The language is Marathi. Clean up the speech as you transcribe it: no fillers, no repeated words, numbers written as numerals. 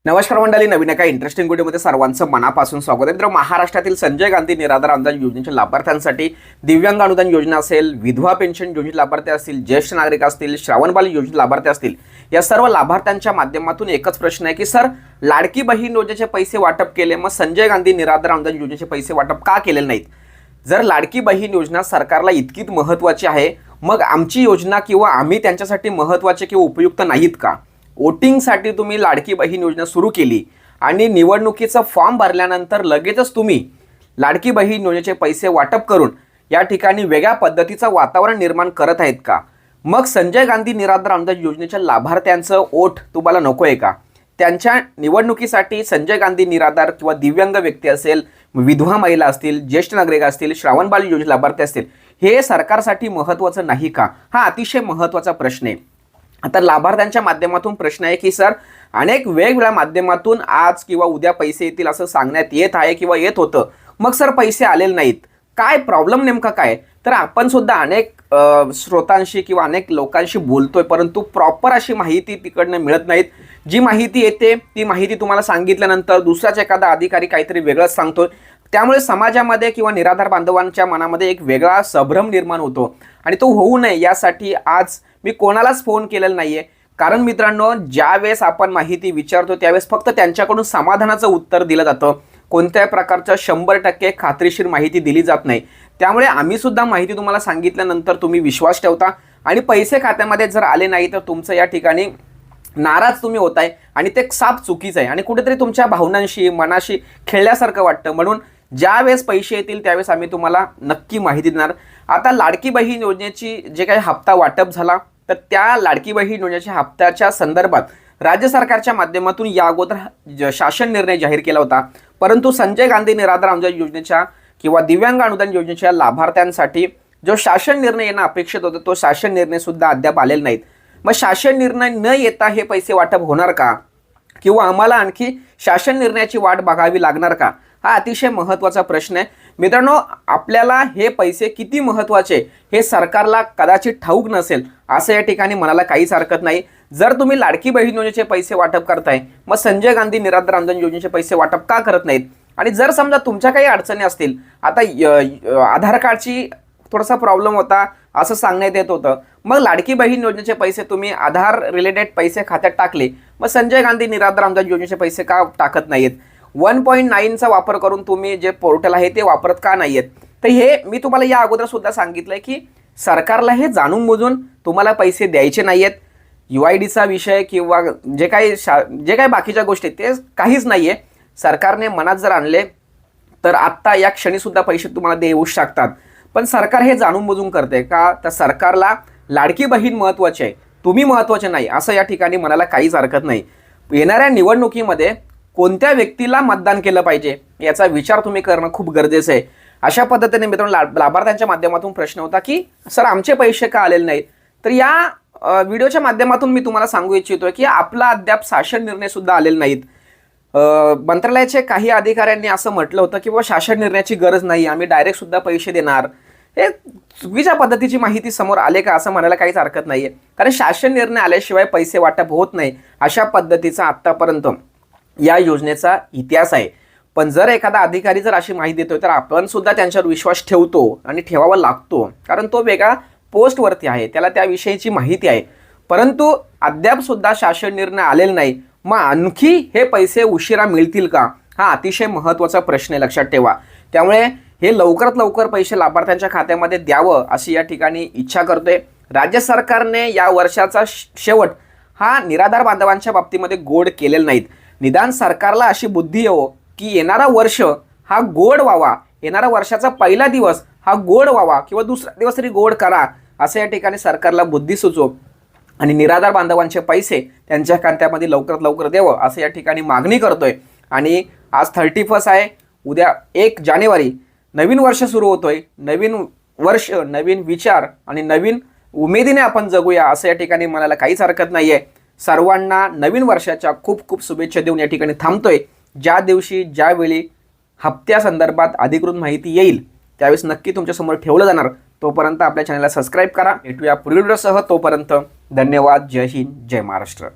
नमस्कार मंडळी, नवीन एका इंटरेस्टिंग व्हिडिओमध्ये सर्वांचं मनापासून स्वागत आहे. तर महाराष्ट्रातील संजय गांधी निराधार अनुदान योजनेच्या लाभार्थ्यांसाठी दिव्यांग अनुदान योजना असेल, विधवा पेन्शन योजनेचे लाभार्थी असतील, ज्येष्ठ नागरिक असतील, श्रावणबाल योजनेचे लाभार्थी असतील, या सर्व लाभार्थ्यांच्या माध्यमातून एकच प्रश्न आहे की सर, लाडकी बहीण योजनेचे पैसे वाटप केले, मग संजय गांधी निराधार अनुदान योजनेचे पैसे वाटप का केलेले नाहीत? जर लाडकी बहीण योजना सरकारला इतकीच महत्त्वाची आहे, मग आमची योजना किंवा आम्ही त्यांच्यासाठी महत्त्वाचे किंवा उपयुक्त नाहीत का? वोटिंगसाठी तुम्ही लाडकी बहीण योजना सुरू केली आणि निवडणुकीचा फॉर्म भरल्यानंतर लगेचच तुम्ही लाडकी बहीण योजनेचे पैसे वाटप करून या ठिकाणी वेगळ्या पद्धतीचं वातावरण निर्माण करत आहेत का? मग संजय गांधी निराधार अनुदान योजनेच्या लाभार्थ्यांचं वोट तुम्हाला नको आहे का? त्यांच्या निवडणुकीसाठी संजय गांधी निराधार किंवा दिव्यांग व्यक्ती असेल, विधवा महिला असतील, ज्येष्ठ नागरिक असतील, श्रावणबाल योजनेचे लाभार्थी असतील, हे सरकारसाठी महत्त्वाचं नाही का? हा अतिशय महत्त्वाचा प्रश्न आहे. आता लाभार्थ्यांच्या माध्यमातून प्रश्न आहे की सर, अनेक वेगवेगळ्या माध्यमातून आज किंवा उद्या पैसे येतील असं सांगण्यात येत आहे किंवा येत होतं, मग सर पैसे आलेले नाहीत, काय प्रॉब्लेम नेमका काय? तर आपण सुद्धा अनेक स्रोतांशी किंवा अनेक लोकांशी बोलतोय, परंतु प्रॉपर अशी माहिती तिकडनं मिळत नाहीत. जी माहिती येते ती माहिती तुम्हाला सांगितल्यानंतर दुसराच एखादा अधिकारी काहीतरी वेगळंच सांगतोय. त्यामुळे समाजामध्ये किंवा निराधार बांधवांच्या मनामध्ये एक वेगळा संभ्रम निर्माण होतो आणि तो होऊ नये यासाठी आज मी कोणालाच फोन केलेला नाहीये. कारण मित्रांनो, ज्यावेळेस आपण माहिती विचारतो त्यावेळेस फक्त त्यांच्याकडून समाधानाचं उत्तर दिलं जातं, कोणत्याही प्रकारचं 100% खात्रीशीर माहिती दिली जात नाही. त्यामुळे आम्ही सुद्धा माहिती तुम्हाला सांगितल्यानंतर तुम्ही विश्वास ठेवता आणि पैसे खात्यामध्ये जर आले नाही तर तुमचं या ठिकाणी नाराज तुम्ही होताय आणि ते साफ चुकीचं आहे आणि कुठेतरी तुमच्या भावनांशी मनाशी खेळल्यासारखं वाटतं. म्हणून ज्यावेळेस पैसे येतील त्यावेळेस आम्ही तुम्हाला नक्की माहिती देणार. आता लाडकी बहीण योजनेची जे काही हप्ता वाटप झाला, तर त्या लाडकी बहीण योजनेच्या हप्त्याच्या संदर्भात राज्य सरकारच्या माध्यमातून या अगोदर शासन निर्णय जाहीर केला होता, परंतु संजय गांधी निराधार अनुदान योजनेच्या किंवा दिव्यांग अनुदान योजनेच्या लाभार्थ्यांसाठी जो शासन निर्णय येणं अपेक्षित होतं, तो शासन निर्णय सुद्धा अद्याप आलेला नाहीत. मग शासन निर्णय न येता हे पैसे वाटप होणार का, किंवा आम्हाला आणखी शासन निर्णयाची वाट बघावी लागणार का? हा अतिशय महत्त्वाचा प्रश्न आहे. मित्रांनो, आपल्याला हे पैसे किती महत्त्वाचे हे सरकारला कदाचित ठाऊक नसेल असं या ठिकाणी म्हणायला काहीच हरकत नाही. जर तुम्ही लाडकी बहीण योजनेचे पैसे वाटप करताय, मग संजय गांधी निराधार अनुदान योजनेचे पैसे वाटप का करत नाहीत? आणि जर समजा तुमच्या काही अडचणी असतील, आता आधार कार्डची थोडासा प्रॉब्लेम होता असं सांगण्यात येत होतं, मग लाडकी बहीण योजनेचे पैसे तुम्ही आधार रिलेटेड पैसे खात्यात टाकले, मग संजय गांधी निराधार अनुदान योजनेचे पैसे का टाकत नाहीत? 1.9चा वापर करून तुम्ही जे पोर्टल आहे ते वापरत का नाहीयेत? तर हे मी तुम्हाला या अगोदर सुद्धा सांगितलंय की सरकारला हे जाणून बुजून तुम्हाला पैसे द्यायचे नाहीयेत. UIDचा विषय किंवा जे काही बाकीच्या गोष्टी ते काहीच नाहीये. सरकारने मनात जर आणले तर आत्ता या क्षणी सुद्धा पैसे तुम्हाला देऊ शकतात. पण सरकार हे जाणून बुजून करते का? तर सरकारला लाडकी बहीण महत्त्वाची आहे, तुम्ही महत्त्वाचे नाही असं या ठिकाणी म्हणायला काहीच हरकत नाही. येणाऱ्या निवडणुकीमध्ये कोणत्या व्यक्तीला मतदान केलं पाहिजे याचा विचार तुम्ही करणं खूप गरजेचं आहे. अशा पद्धतीने मित्रांनो, लाभार्थ्यांच्या माध्यमातून प्रश्न होता की सर, आमचे पैसे का आलेले नाहीत? तर या व्हिडिओच्या माध्यमातून मी तुम्हाला सांगू इच्छितोय की आपला अद्याप शासन निर्णय सुद्धा आलेले नाहीत. मंत्रालयाचे काही अधिकाऱ्यांनी असं म्हटलं होतं की शासन निर्णयाची गरज नाही, आम्ही डायरेक्ट सुद्धा पैसे देणार. हे चुकीच्या पद्धतीची माहिती समोर आले का असं म्हणायला काहीच हरकत नाहीये. कारण शासन निर्णय आल्याशिवाय पैसे वाटप होत नाही, अशा पद्धतीचा आत्तापर्यंत या योजनेचा इतिहास आहे. पण जर एखादा अधिकारी जर अशी माहिती देतोय तर आपण सुद्धा त्यांच्यावर विश्वास ठेवतो आणि ठेवावा लागतो, कारण तो वेगळा पोस्टवरती आहे, त्याला त्याविषयीची माहिती आहे. परंतु अद्याप सुद्धा शासन निर्णय आलेला नाही, मग आणखी हे पैसे उशिरा मिळतील का? हा अतिशय महत्त्वाचा प्रश्न आहे, लक्षात ठेवा. त्यामुळे हे लवकरात लवकर पैसे लाभार्थ्यांच्या खात्यामध्ये द्यावं अशी या ठिकाणी इच्छा करतोय. राज्य सरकारने या वर्षाचा शेवट हा निराधार बांधवांच्या बाबतीमध्ये गोड केलेला नाहीत. निदान सरकारला अशी बुद्धी येवो की येणारा वर्ष हा गोड व्हावा, येणारा वर्षाचा पहिला दिवस हा गोड व्हावा किंवा दुसरा दिवस तरी गोड करा, असं या ठिकाणी सरकारला बुद्धी सुचव आणि निराधार बांधवांचे पैसे त्यांच्या खात्यामध्ये लवकरात लवकर द्यावं असं या ठिकाणी मागणी करतोय. आणि आज 31 आहे, उद्या 1 जानेवारी नवीन वर्ष सुरू होतोय. नवीन वर्ष, नवीन विचार आणि नवीन उमेदीने आपण जगूया असं या ठिकाणी म्हणायला काहीच हरकत नाहीये. सर्वांना नवीन वर्षाच्या खूप खूप शुभेच्छा देऊन या ठिकाणी थांबतोय. ज्या दिवशी ज्यावेळी हप्त्यासंदर्भात अधिकृत माहिती येईल त्यावेळेस नक्की तुमच्यासमोर ठेवलं जाणार. तोपर्यंत आपल्या चॅनलला सबस्क्राईब करा. भेटूया पुढील व्हिडिओसह. तोपर्यंत धन्यवाद. जय हिंद, जय महाराष्ट्र.